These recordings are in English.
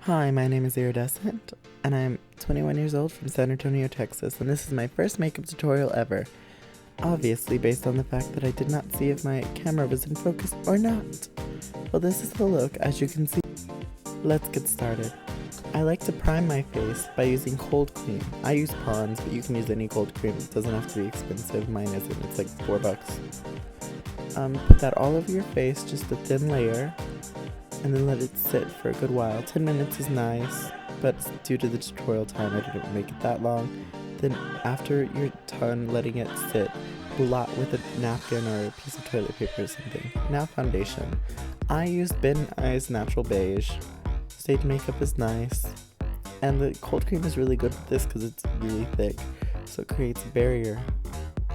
Hi, my name is Iridescent, and I'm 21 years old from San Antonio, Texas, and this is my first makeup tutorial ever. Obviously based on the fact that I did not see if my camera was in focus or not. Well, this is the look, as you can see. Let's get started. I like to prime my face by using cold cream. I use Pond's, but you can use any cold cream. It doesn't have to be expensive. Mine isn't. It's like $4. Put that all over your face, just a thin layer, and then let it sit for a good while. 10 minutes is nice, but due to the tutorial time, I didn't make it that long. Then after you're done letting it sit, blot with a napkin or a piece of toilet paper or something. Now foundation. I used Ben Nye's Natural Beige. Stage makeup is nice. And the cold cream is really good with this because it's really thick, so it creates a barrier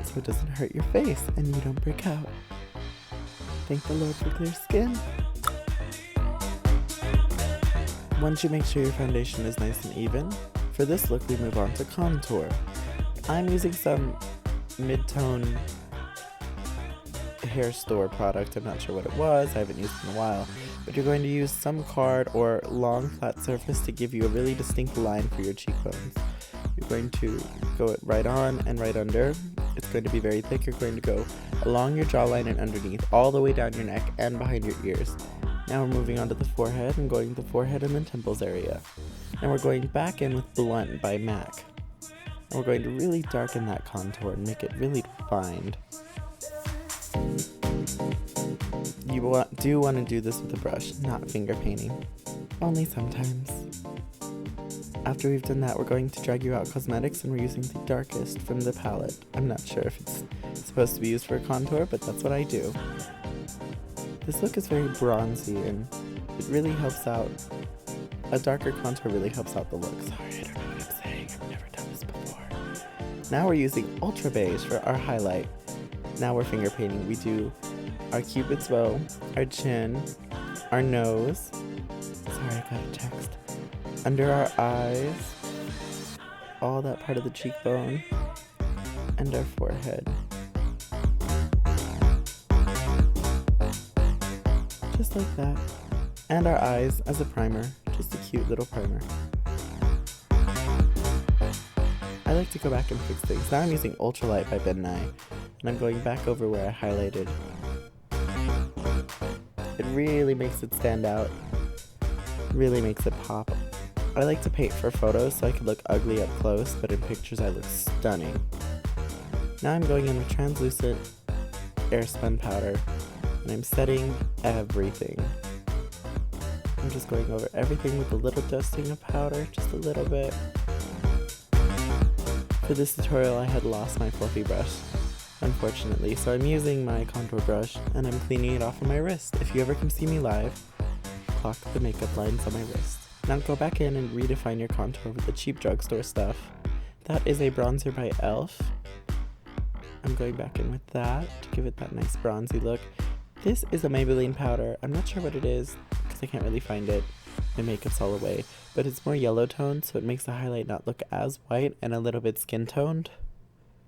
so it doesn't hurt your face and you don't break out. Thank the Lord for clear skin. Once you make sure your foundation is nice and even, for this look we move on to contour. I'm using some mid-tone hair store product. I'm not sure what it was, I haven't used it in a while, but you're going to use some card or long flat surface to give you a really distinct line for your cheekbones. You're going to go right on and right under. It's going to be very thick. You're going to go along your jawline and underneath, all the way down your neck and behind your ears. Now we're moving on to the forehead and going to the forehead and then temples area. And we're going back in with Blunt by MAC. And we're going to really darken that contour and make it really defined. You do want to do this with a brush, not finger painting. Only sometimes. After we've done that, we're going to Drag You Out Cosmetics, and we're using the darkest from the palette. I'm not sure if it's supposed to be used for a contour, but that's what I do. This look is very bronzy, and it really helps out. A darker contour really helps out the look. Sorry, I don't know what I'm saying. I've never done this before. Now we're using Ultra Beige for our highlight. Now we're finger painting. We do our cupid's bow, our chin, our nose. Sorry, I got a text. Under our eyes, all that part of the cheekbone, and our forehead. Just like that. And our eyes as a primer, just a cute little primer. I like to go back and fix things. Now I'm using Ultralight by Ben Nye, and I'm going back over where I highlighted. It really makes it stand out, really makes it pop. I like to paint for photos so I can look ugly up close, but in pictures I look stunning. Now I'm going in with translucent airspun powder, and I'm setting everything. I'm just going over everything with a little dusting of powder, just a little bit. For this tutorial I had lost my fluffy brush, unfortunately, so I'm using my contour brush and I'm cleaning it off on my wrist. If you ever come see me live, clock the makeup lines on my wrist. Now go back in and redefine your contour with the cheap drugstore stuff. That is a bronzer by e.l.f. I'm going back in with that to give it that nice bronzy look. This is a Maybelline powder. I'm not sure what it is because I can't really find it. My makeup's all away, but it's more yellow toned, so it makes the highlight not look as white and a little bit skin toned.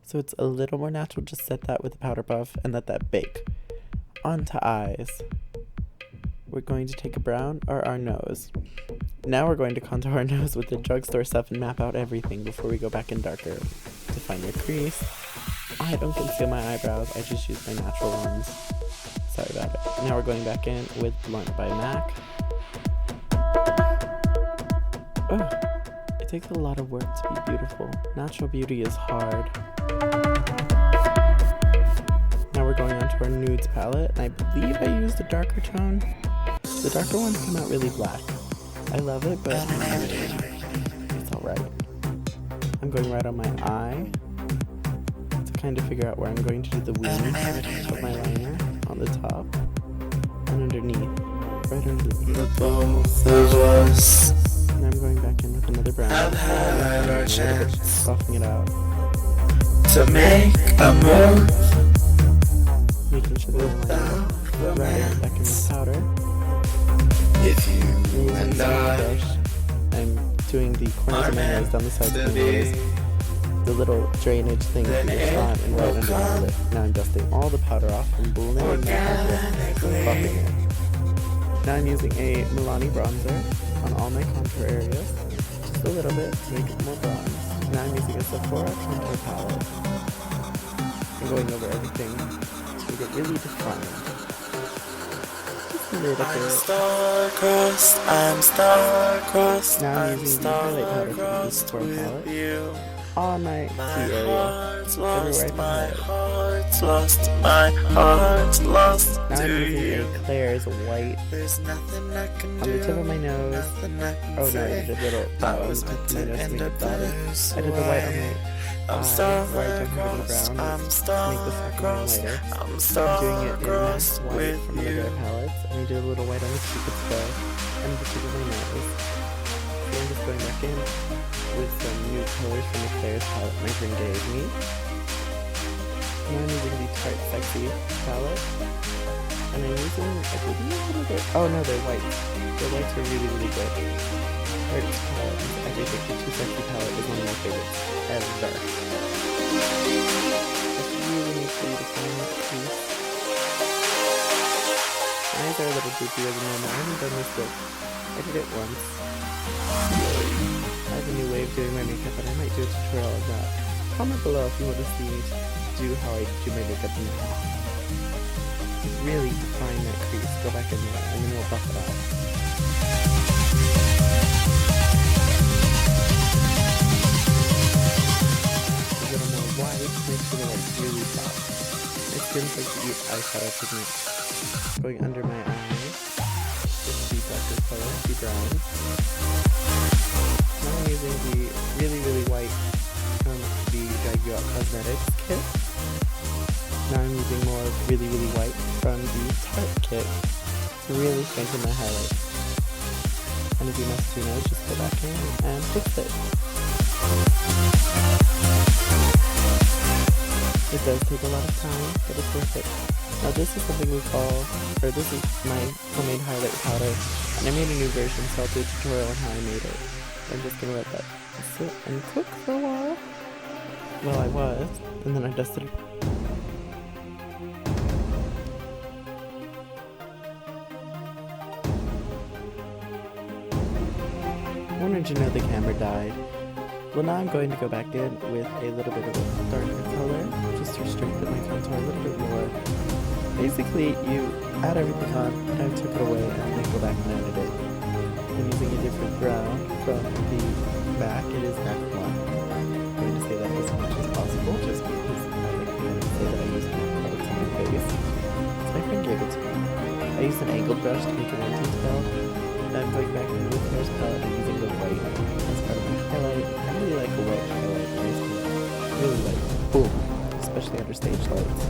So it's a little more natural. Just set that with a powder puff and let that bake. On to eyes. We're going to take a brown or our nose. Now we're going to contour our nose with the drugstore stuff and map out everything before we go back in darker. Define your crease. I don't conceal my eyebrows, I just use my natural ones. Sorry about it. Now we're going back in with Blunt by MAC. Oh, it takes a lot of work to be beautiful. Natural beauty is hard. Now we're going on to our nudes palette, and I believe I used a darker tone. The darker ones come out really black. I love it, but it's alright. I'm going right on my eye to kind of figure out where I'm going to do the wings of my liner on the top and underneath, right underneath. The both of us. And I'm going back in with another brown, a little bit, softening it out. To make a move. Making sure that the liner right back in the powder. If you and I, I'm doing the corners of my nose, down the sides of my nose, the little drainage thing from the front and right under my lip. Now I'm dusting all the powder off and blending that powder and buffing it. Now I'm using a Milani bronzer on all my contour areas, just a little bit to make it more bronze. Now I'm using a Sephora contour palette and going over everything to make it really defined. Just a little bit. I'm star-crossed. Now I'm using the highlight powder from the Sephora palette on my key area, everywhere I can Lost, my heart's lost. Now I'm using a Claire's white There's nothing I can on the tip of my nose. Oh no, I did a little dot on the tip of my nose to make it dotted. I did the white on my eye, where I don't have any brown, to make the second one lighter. I'm doing it in matte white from one of their palettes, and I did a little white on the cupid's bow and the tip of my nose. So I'm just going back in with some new colors from the Claire's palette my friend gave me. Now I'm using the Tarte Sexy palette, and I'm using, I believe, a little bit, oh no, they're white. The whites are really, really good. Tarte's palette, I think the Too Sexy palette is one of my favorites ever. Just really needs to be defined with the crease. My eyes are a little droopier than normal. I haven't done this look. I did it once. I have a new way of doing my makeup, and I might do a tutorial of that. Comment below if you want to see me do how I do my makeup in the really define that crease. Go back in there, and then we'll buff it out. A little more white, make sure the white's really soft. My skin's like to use eyeshadow pigment. Going under my eyes, just the darker color, the brown. Now I'm using the really, really white from the Drag You Out Cosmetics kit. Now I'm using more really, really white from the Tarte kit to really strengthen my highlights. And if you mess with your nose, just go back in and fix it. It does take a lot of time, but it's worth it. Now this is something we call, or this is my homemade highlight powder, and I made a new version, so I'll do a tutorial on how I made it. I'm just gonna let that sit and cook for a while. Well, I was, and then I dusted it. I wanted to know the camera died. Well, now I'm going to go back in with a little bit of a darker color, just to strengthen my contour a little bit more. Basically, you add everything on, and I took it away, and then go back and edit it. I'm using a different brown from the back. It is MAC 1. I'm going to say that as much as possible, just because I like to say that I use MAC products on my face. So my friend gave it to me. I used an angled brush to make it more detailed. I'm going back in with Claire's palette and using the white as part of my highlight. I really like a white highlight on my skin. Really like boom, especially under stage lights.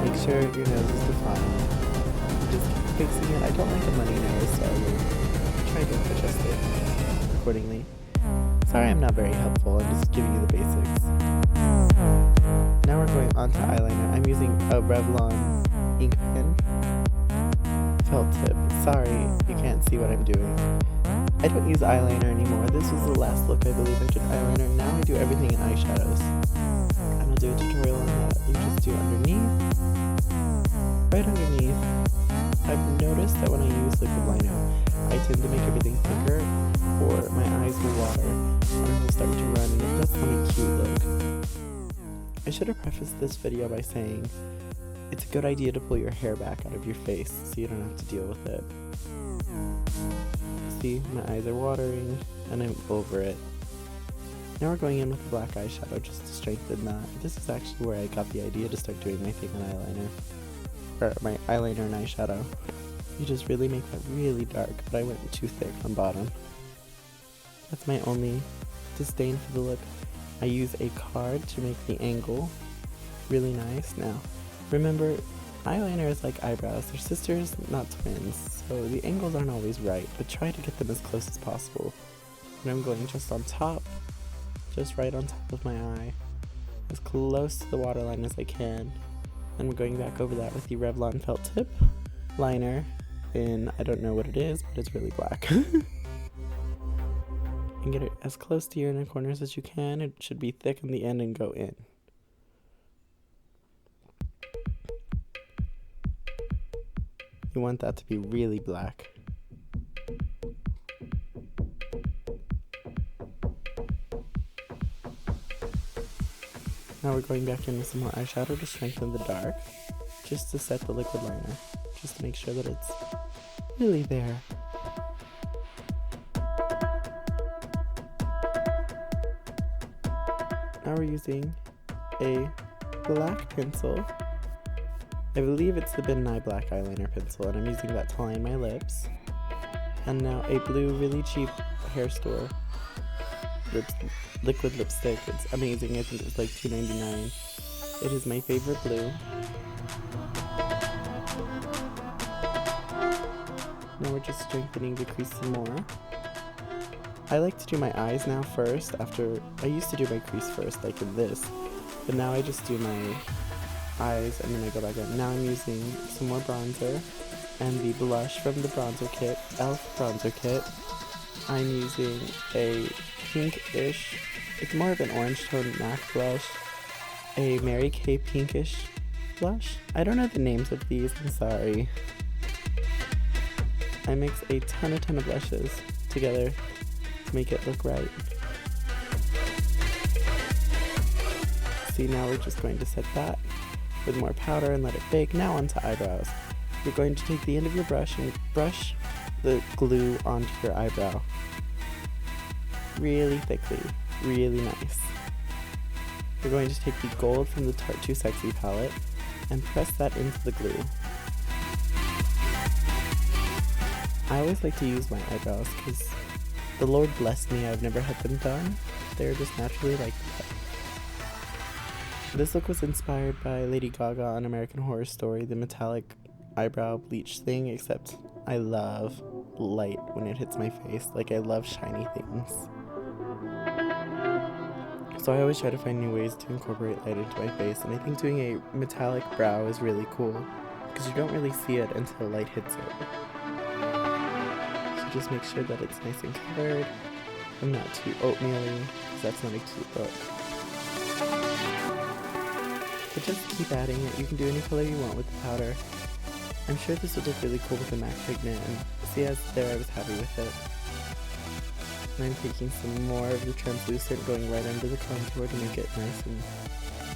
Make sure your nose is defined. Just keep fixing it. I don't like a money nose, so I'm trying to adjust it accordingly. Sorry I'm not very helpful, I'm just giving you the basics. Now we're going on to eyeliner. I'm using a Revlon ink pen felt tip. Sorry, you can't see what I'm doing. I don't use eyeliner anymore. This was the last look I believe I did eyeliner. Now I do everything in eyeshadows. And I'll do a tutorial on that. You just do underneath, right underneath. I've noticed that when I use liquid liner, I tend to make everything thicker, or my eyes will water, and it will start to run, and it does have a cute look. I should have prefaced this video by saying, it's a good idea to pull your hair back out of your face so you don't have to deal with it. See, my eyes are watering, and I'm over it. Now we're going in with black eyeshadow just to strengthen that. This is actually where I got the idea to start doing my thing on eyeliner. Or my eyeliner and eyeshadow. You just really make that really dark, but I went too thick on bottom. That's my only disdain for the look. I use a card to make the angle really nice. Now, remember, eyeliner is like eyebrows. They're sisters, not twins. So the angles aren't always right, but try to get them as close as possible. And I'm going just on top, just right on top of my eye, as close to the waterline as I can. And I'm going back over that with the Revlon felt tip liner in, I don't know what it is, but it's really black. And get it as close to your inner corners as you can. It should be thick in the end and go in. You want that to be really black. Now we're going back in with some more eyeshadow to strengthen the dark, just to set the liquid liner, just to make sure that it's really there. Now we're using a black pencil. I believe it's the Ben Nye black eyeliner pencil, and I'm using that to line my lips. And now a blue, really cheap hair store liquid lipstick. It's amazing. I think it's like $2.99. It is my favorite blue. Now we're just strengthening the crease some more. I like to do my eyes now first. I used to do my crease first, like in this, but now I just do my eyes and then I go back in. Now I'm using some more bronzer and the blush from the bronzer kit, e.l.f. bronzer kit. I'm using a pinkish, it's more of an orange tone MAC blush, a Mary Kay pinkish blush. I don't know the names of these, I'm sorry. I mix a ton of blushes together to make it look right. See, now we're just going to set that with more powder and let it bake. Now onto eyebrows. You're going to take the end of your brush and brush the glue onto your eyebrow. Really thickly, really nice. You're going to take the gold from the Tarte Too Sexy palette and press that into the glue. I always like to use my eyebrows because the Lord bless me, I've never had them done. They're just naturally like that. This look was inspired by Lady Gaga on American Horror Story, the metallic eyebrow bleach thing, except I love light when it hits my face. Like, I love shiny things. So I always try to find new ways to incorporate light into my face, and I think doing a metallic brow is really cool because you don't really see it until light hits it. So just make sure that it's nice and covered and not too oatmeal-y, because that's not a cute look. But just keep adding it. You can do any color you want with the powder. I'm sure this would look really cool with the MAC pigment, and see, as there, I was happy with it. And I'm taking some more of the translucent, going right under the contour to make it nice and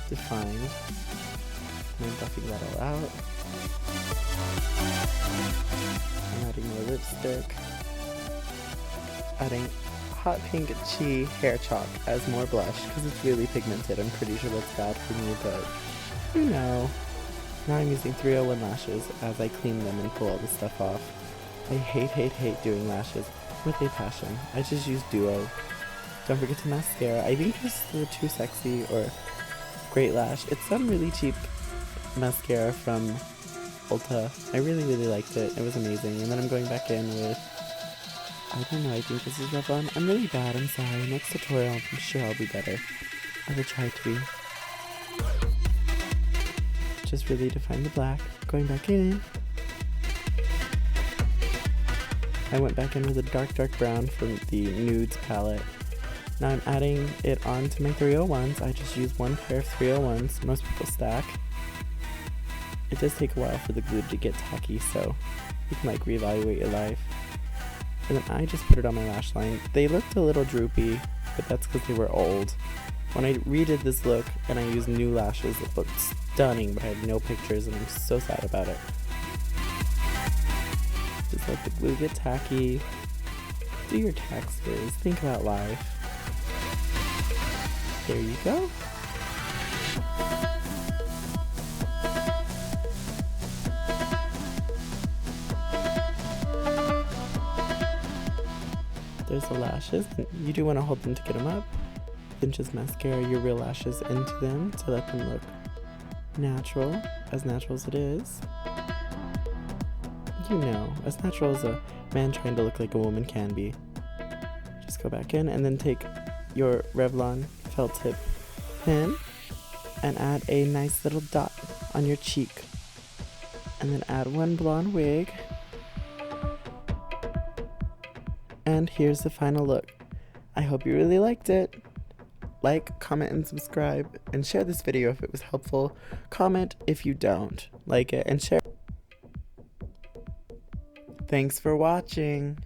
defined. And I'm buffing that all out. I'm adding more lipstick. Adding hot pink Chi hair chalk as more blush, because it's really pigmented. I'm pretty sure that's bad for me, but you know. Now I'm using 301 lashes as I clean them and pull all the stuff off. I hate doing lashes with a passion. I just use Duo. Don't forget to mascara. I think this is the Too Sexy or Great Lash. It's some really cheap mascara from Ulta. I really liked it. It was amazing. And then I'm going back in with, I don't know, I think this is Revlon. I'm really bad, I'm sorry. Next tutorial, I'm sure I'll be better. I will try to be. Just really define the black. Going back in. I went back in with a dark brown from the Nudes palette. Now I'm adding it onto my 301s. I just use one pair of 301s. Most people stack. It does take a while for the glue to get tacky, so you can like reevaluate your life. And then I just put it on my lash line. They looked a little droopy, but that's because they were old. When I redid this look and I used new lashes, it looked stunning, but I have no pictures and I'm so sad about it. Just let the glue get tacky. Do your taxes. Think about life. There you go. There's the lashes. You do want to hold them to get them up. Then just mascara your real lashes into them to let them look natural as it is. You know, as natural as a man trying to look like a woman can be. Just go back in and then take your Revlon felt tip pen and add a nice little dot on your cheek. And then add one blonde wig. And here's the final look. I hope you really liked it. Like, comment, and subscribe, and share this video if it was helpful. Comment if you don't like it, and share. Thanks for watching.